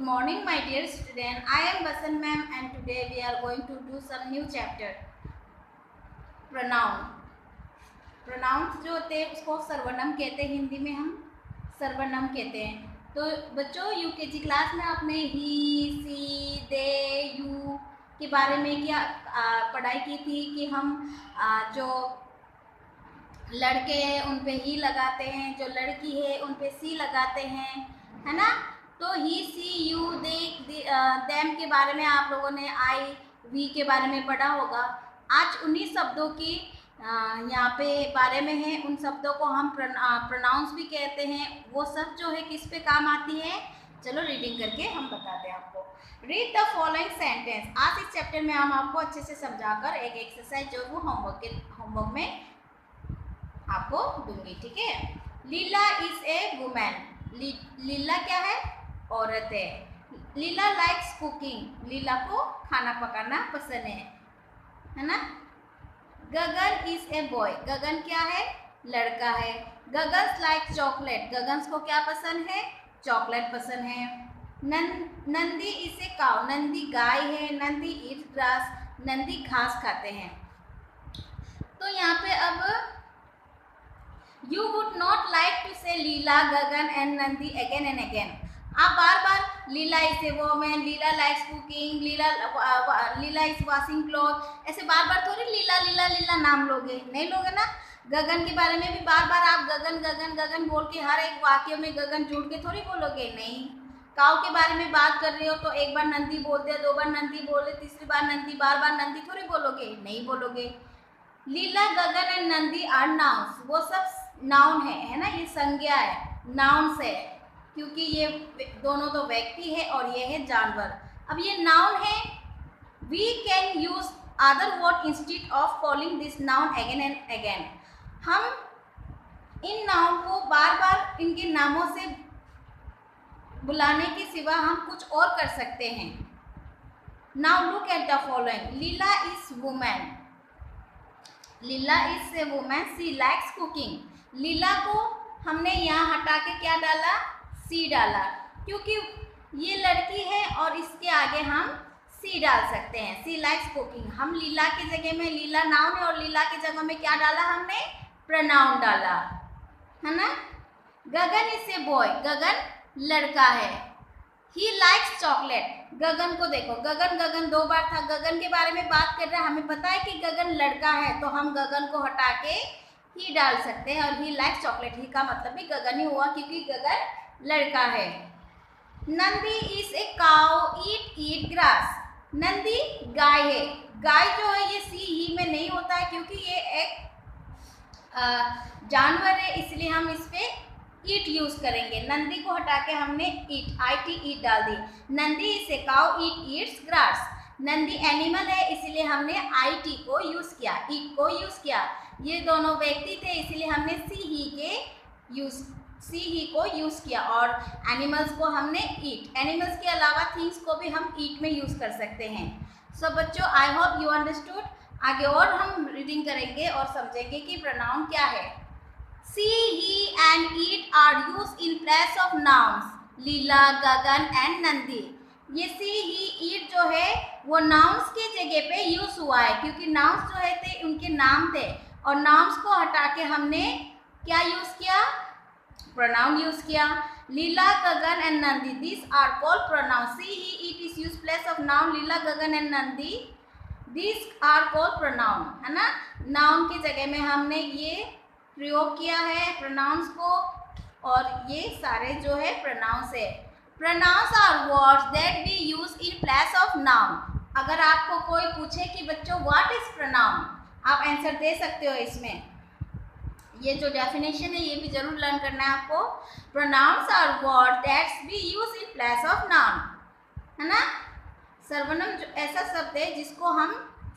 Good morning, my dear student. I am Basan ma'am, and today we are going to do some new chapter. Pronoun. Pronouns जो होते हैं उसको सर्वनाम कहते हैं, हिंदी में हम सर्वनाम कहते हैं. तो बच्चों यूकेजी क्लास में आपने ही, सी, दे, यू के बारे में क्या पढ़ाई की थी कि हम जो लड़के हैं उन पे ही लगाते हैं, जो लड़की है उन पे सी लगाते हैं, है ना. तो ही, सी, यू, दे, देम के बारे में आप लोगों ने आई, वी के बारे में पढ़ा होगा. आज उन्हीं शब्दों की यहाँ पे बारे में है. उन शब्दों को हम प्रोनाउंस भी कहते हैं. वो सब जो है किस पे काम आती है, चलो रीडिंग करके हम बताते हैं आपको. Read the following sentence. आज इस चैप्टर में हम आपको अच्छे से समझाकर एक एक्सरसाइज जो वो होमवर्क में आपको दूंगी, ठीक है. लीला इज ए वुमेन. लीला क्या है, औरत है. लीला लाइक्स कुकिंग. लीला को खाना पकाना पसंद है ना. गगन इज ए बॉय. गगन क्या है, लड़का है. गगन्स लाइक चॉकलेट. गगन्स को क्या पसंद है, चॉकलेट पसंद है. Nandi is a cow. Nandi गाय है. नंदी ईट ग्रास. नंदी घास खाते हैं. तो यहाँ पे अब You would not like to say Leela, Gagan and Nandi again and again. आप बार बार Leela is a women, Leela likes cooking, Leela is washing cloth, ऐसे बार बार थोड़ी लीला लीला लीला नाम लोगे, नहीं लोगे ना. गगन के बारे में भी बार बार आप गगन गगन गगन बोल के हर एक वाक्य में गगन जोड़ के थोड़ी बोलोगे, नहीं. काऊ के बारे में बात कर रहे हो तो एक बार नंदी बोलते, दो बार नंदी बोले, तीसरी बार नंदी, बार बार नंदी थोड़ी बोलोगे, नहीं बोलोगे. लीला, Gagan and Nandi are nouns. वो सब नाउन है ना. ये संज्ञा है, नाउन्स है, क्योंकि ये दोनों तो व्यक्ति है और ये है जानवर. अब ये नाउन है. We can use other word instead of calling this noun again and again. हम इन नाउन को बार बार इनके नामों से बुलाने के सिवा हम कुछ और कर सकते हैं. Now look at the following. Leela is women. Leela is a women. She likes cooking. Leela को हमने यहाँ हटा के क्या डाला, सी डाला, क्योंकि ये लड़की है और इसके आगे हम सी डाल सकते हैं. सी लाइक्स कुकिंग. हम लीला की जगह में, लीला नाउन है और लीला की जगह में क्या डाला हमने, प्रोनाउन डाला, है ना. गगन इज ए बॉय. गगन लड़का है. He likes chocolate. गगन को देखो, गगन गगन दो बार था. गगन के बारे में बात कर रहे हैं, हमें पता है कि गगन लड़का है, तो हम गगन को हटा के ही डाल सकते हैं. और ही लाइक्स चॉकलेट, ही का मतलब भी गगन ही हुआ क्योंकि गगन लड़का है. Nandi is a cow. Eat grass. Nandi गाय है. गाय जो है ये सी ही में नहीं होता है क्योंकि ये एक जानवर है, इसलिए हम इस पे ईट यूज करेंगे. नंदी को हटा के हमने ईट, ईट डाल दी. Nandi is a cow. Eats grass. Nandi animal है, इसलिए हमने IT को यूज किया, ईट को यूज किया. ये दोनों व्यक्ति थे, इसलिए हमने सी ही को यूज किया. और एनिमल्स को हमने ईट. एनिमल्स के अलावा थिंग्स को भी हम ईट में यूज कर सकते हैं. सो बच्चों, आई होप यू अंडरस्टूड. आगे और हम रीडिंग करेंगे और समझेंगे कि प्रोनाउन क्या है. She, he and it are use in place of nouns. Leela, Gagan and Nandi. ये सी, ही, ईट जो है वो नाउन्स के जगह पे यूज हुआ है, क्योंकि नाउन्स जो है थे उनके नाम थे, और नाउन्स को हटा के हमने क्या यूज किया, प्रोनाउन यूज किया. Leela, Gagan and Nandi, this are called pronoun. She, he, it is use place of noun. Leela, Gagan and Nandi, this are called pronoun, है ना. नाउन की जगह में हमने ये प्रयोग किया है प्रोनाउंस को, और ये सारे जो है प्रोनाउंस है. Pronouns are words that we use in place of noun. अगर आपको कोई पूछे कि बच्चों व्हाट इज प्रोनाउन, आप आंसर दे सकते हो इसमें. ये जो डेफिनेशन है ये भी जरूर लर्न करना है आपको. Pronouns are word that we use in place of noun, है ना. सर्वनाम ऐसा शब्द है जिसको हम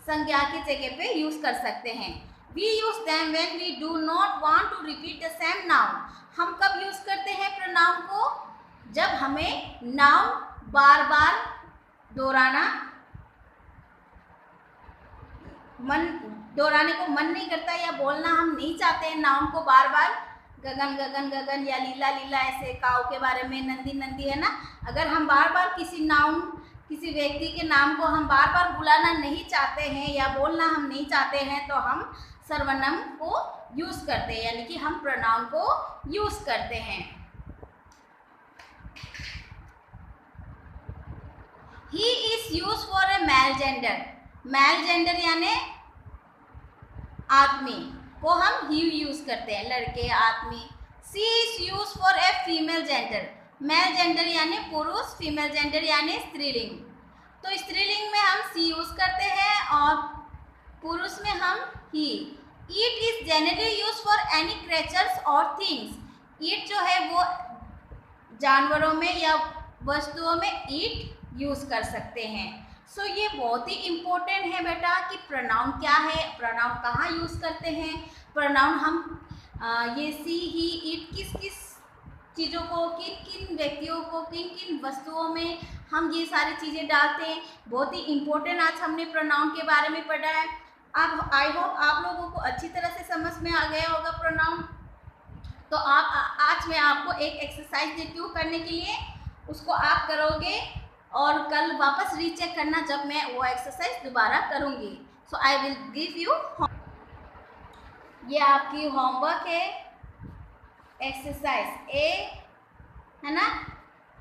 संज्ञा की जगह पे यूज कर सकते हैं. We use them when we do not want to repeat the same noun. हम कब यूज करते हैं प्रोनाउन को, जब हमें नाउन बार बार दोहराने को मन नहीं करता, या बोलना हम नहीं चाहते हैं नाउन को बार बार. गगन गगन गगन या लीला लीला, ऐसे काऊ के बारे में, नंदी नंदी, है ना। अगर हम बार बार किसी व्यक्ति के नाम को हम बार बार बुलाना नहीं चाहते हैं या बोलना हम नहीं चाहते हैं तो हम सर्वनाम को यूज करते हैं, यानी कि हम प्रोनाउन को यूज करते हैं। He is use for A male gender. Male gender यानी आदमी को हम ही यूज करते हैं, लड़के, आदमी। She is use for a female gender. Male gender यानी पुरुष, फीमेल जेंडर यानी स्त्रीलिंग। तो स्त्रीलिंग में हम सी यूज करते हैं और पुरुष में हम ही। It is generally use for any creatures और थिंग्स। ईट जो है वो जानवरों में या वस्तुओं में ईट यूज कर सकते हैं। सो ये बहुत ही इम्पोर्टेंट है बेटा कि प्रोनाउन क्या है, प्रोनाउन कहाँ यूज करते हैं, प्रोनाउन हम ये सी, ही, ईट किस किस चीज़ों को, किन किन व्यक्तियों को, किन किन वस्तुओं में हम ये सारी चीज़ें डालते हैं। बहुत ही इम्पोर्टेंट आज हमने प्रोनाउन के बारे में पढ़ा है। अब आई होप आप लोगों को अच्छी तरह से समझ में आ गया होगा प्रोनाउन। तो आज मैं आपको एक एक्सरसाइज देती हूँ करने के लिए, उसको आप करोगे और कल वापस रीचेक करना जब मैं वो एक्सरसाइज दोबारा करूँगी। सो आई विल गिव यू, ये आपकी होमवर्क है, एक्सरसाइज ए, है ना।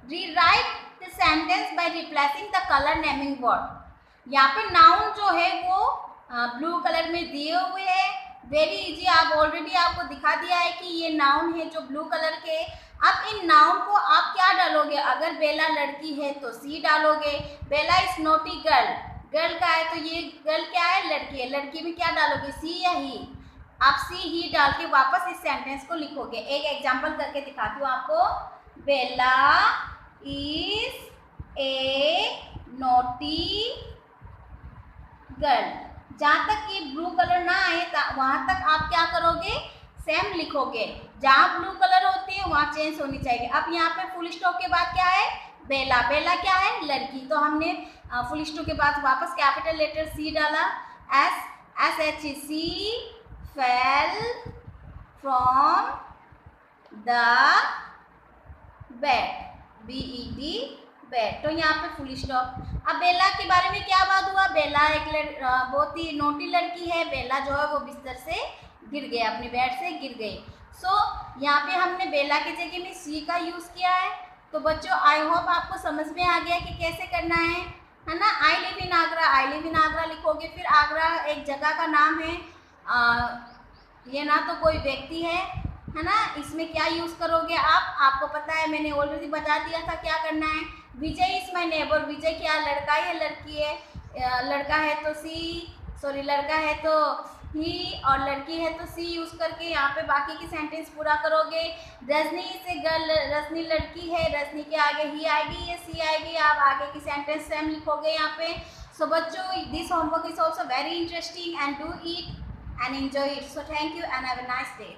Rewrite the sentence by replacing the colour naming word. यहाँ पे नाउन जो है वो ब्लू कलर में दिए हुए हैं, वेरी इजी। आप ऑलरेडी आपको दिखा दिया है कि ये नाउन है जो ब्लू कलर के। अब इन नाउन को आप क्या डालोगे, अगर बेला लड़की है तो सी डालोगे। बेला इज नोटी गर्ल, गर्ल का है तो ये गर्ल क्या है, लड़की है। लड़की में क्या डालोगे, सी या ही। आप सी ही डाल के वापस इस सेंटेंस को लिखोगे। एक एग्जांपल करके दिखाती हूँ आपको। बेला इज ए नोटी गर्ल। जहाँ तक कि ब्लू कलर ना आए वहाँ तक आप क्या करोगे, सेम लिखोगे। जहाँ ब्लू कलर होती है वहाँ चेंज होनी चाहिए। अब यहाँ पे फुल स्टॉप के बाद क्या है, बेला। बेला क्या है, लड़की। तो हमने फुल स्टॉप के बाद वापस कैपिटल लेटर सी डाला। SHC fell from the bed, BED bed. तो यहाँ पे फुल स्टॉप। अब बेला के बारे में क्या बात हुआ, बेला एक बहुत ही नोटी लड़की है। बेला जो है वो बिस्तर से गिर गए, अपने बेड से गिर गई। सो यहाँ पे हमने बेला की जगह में सी का यूज़ किया है। तो बच्चों आई होप आपको समझ में आ गया कि कैसे करना है ना। I live in Agra, I live in Agra लिखोगे। फिर आगरा एक जगह का नाम है, ये ना तो कोई व्यक्ति है ना। इसमें क्या यूज़ करोगे आप, आपको पता है, मैंने ऑलरेडी बता दिया था क्या करना है। विजय इज माई नेबर, विजय क्या लड़का है लड़की है, लड़का है तो सी, सॉरी लड़का है तो ही और लड़की है तो सी यूज़ करके यहाँ पे बाकी की सेंटेंस पूरा करोगे। रजनी से गर्ल, रजनी लड़की है, रजनी के आगे ही आएगी या सी आएगी, आप आगे की सेंटेंस सेम लिखोगे यहाँ पे। सो बच्चों this homework is also very interesting and do it and enjoy it. So thank you and have a nice day.